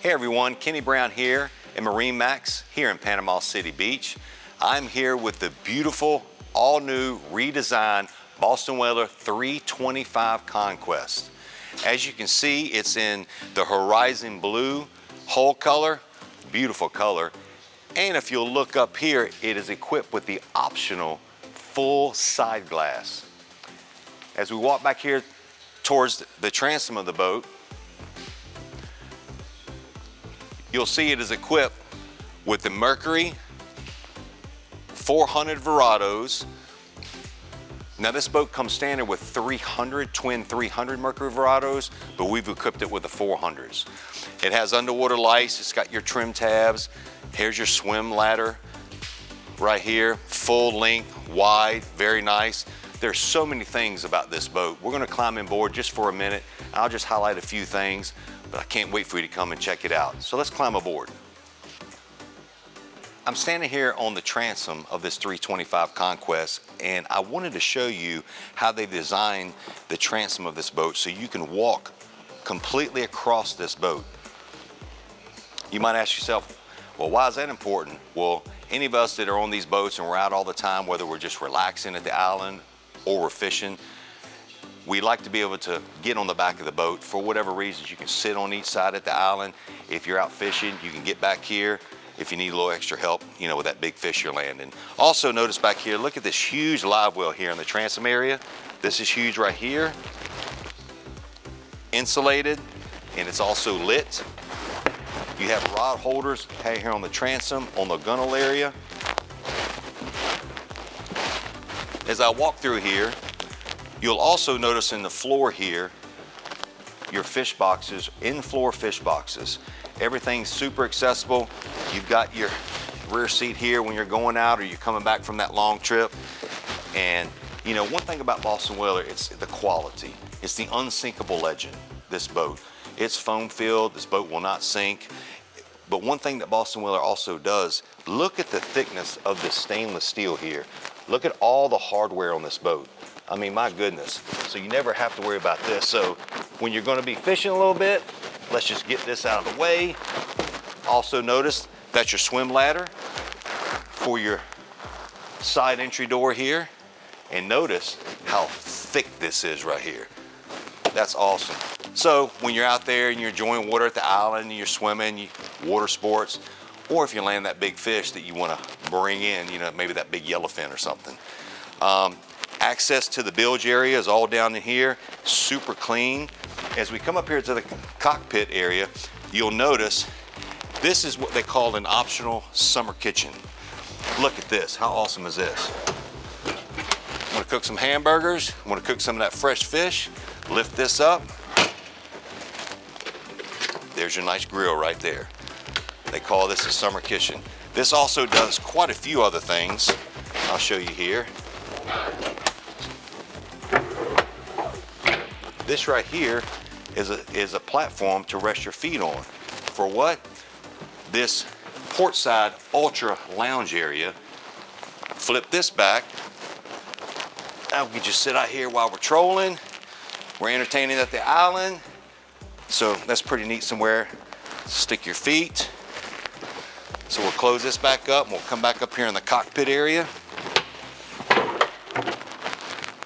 Hey everyone, Kenny Brown here at MarineMax here in Panama City Beach. I'm here with the beautiful, all-new, redesigned Boston Whaler 325 Conquest. As you can see, it's in the horizon blue hull color, beautiful color. And if you'll look up here, it is equipped with the optional full side glass. As we walk back here towards the transom of the boat, you'll see it is equipped with the Mercury 400 Verados. Now this boat comes standard with 300, twin 300 Mercury Verados, but we've equipped it with the 400s. It has underwater lights, it's got your trim tabs. Here's your swim ladder right here, full length, wide, very nice. There's so many things about this boat. We're gonna climb aboard just for a minute. I'll just highlight a few things, but I can't wait for you to come and check it out. So let's climb aboard. I'm standing here on the transom of this 325 Conquest, and I wanted to show you how they designed the transom of this boat so you can walk completely across this boat. You might ask yourself, well, why is that important? Well, any of us that are on these boats and we're out all the time, whether we're just relaxing at the island or we're fishing, we like to be able to get on the back of the boat. For whatever reasons, you can sit on each side at the island. If you're out fishing, you can get back here if you need a little extra help, you know, with that big fish you're landing. Also notice back here, look at this huge live well here in the transom area. This is huge right here. Insulated, and it's also lit. You have rod holders here on the transom, on the gunnel area. As I walk through here, you'll also notice in the floor here, your fish boxes, in-floor fish boxes. Everything's super accessible. You've got your rear seat here when you're going out or you're coming back from that long trip. And you know, one thing about Boston Whaler, it's the quality. It's the unsinkable legend, this boat. It's foam filled, this boat will not sink. But one thing that Boston Whaler also does, look at the thickness of this stainless steel here. Look at all the hardware on this boat. I mean, my goodness. So you never have to worry about this. So when you're gonna be fishing a little bit, let's just get this out of the way. Also notice that's your swim ladder for your side entry door here. And notice how thick this is right here. That's awesome. So when you're out there and you're enjoying water at the island, and you're swimming, water sports, or if you land that big fish that you wanna bring in, you know, maybe that big yellowfin or something. Access to the bilge area is all down in here, super clean. As we come up here to the cockpit area, you'll notice this is what they call an optional summer kitchen. Look at this, how awesome is this? Want to cook some hamburgers, want to cook some of that fresh fish, lift this up. There's your nice grill right there. They call this a summer kitchen. This also does quite a few other things. I'll show you here. This right here is a platform to rest your feet on. For what? This port side ultra lounge area. Flip this back. Now we can just sit out here while we're trolling. We're entertaining at the island. So that's pretty neat somewhere. Stick your feet. So we'll close this back up and we'll come back up here in the cockpit area.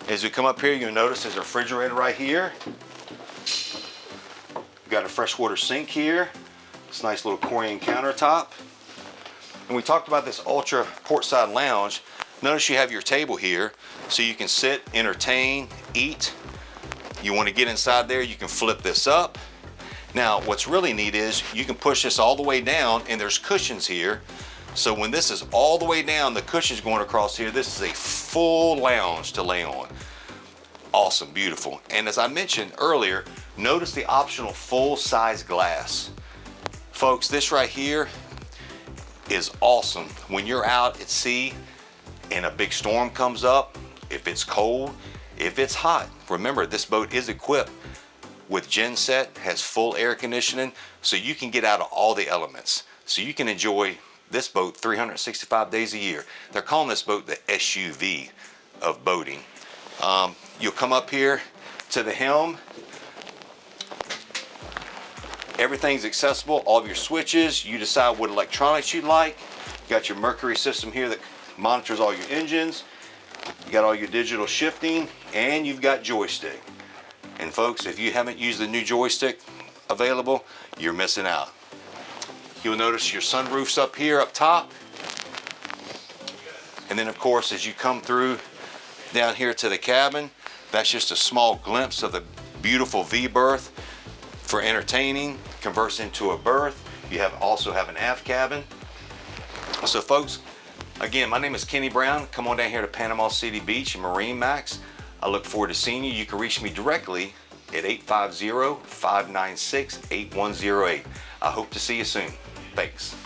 As we come up here, you'll notice there's a refrigerator right here. We've got a freshwater sink here. This nice little Corian countertop. And we talked about this ultra portside lounge. Notice you have your table here, so you can sit, entertain, eat. You want to get inside there, you can flip this up. Now, what's really neat is you can push this all the way down, and there's cushions here. So when this is all the way down, the cushion's going across here, this is a full lounge to lay on. Awesome, beautiful. And as I mentioned earlier, notice the optional full-size glass. Folks, this right here is awesome. When you're out at sea and a big storm comes up, if it's cold, if it's hot, remember this boat is equipped with genset, has full air conditioning, so you can get out of all the elements. So you can enjoy this boat 365 days a year. They're calling this boat the SUV of boating. You'll come up here to the helm. Everything's accessible, all of your switches, you decide what electronics you'd like. You got your Mercury system here that monitors all your engines. You got all your digital shifting, and you've got joystick. And folks, if you haven't used the new joystick available, you're missing out. You'll notice your sunroof's up here, up top. And then of course, as you come through down here to the cabin, that's just a small glimpse of the beautiful V-berth for entertaining, converts into a berth. You also have an aft cabin. So folks, again, my name is Kenny Brown. Come on down here to Panama City Beach and MarineMax. I look forward to seeing you. You can reach me directly at 850-596-8108. I hope to see you soon. Thanks.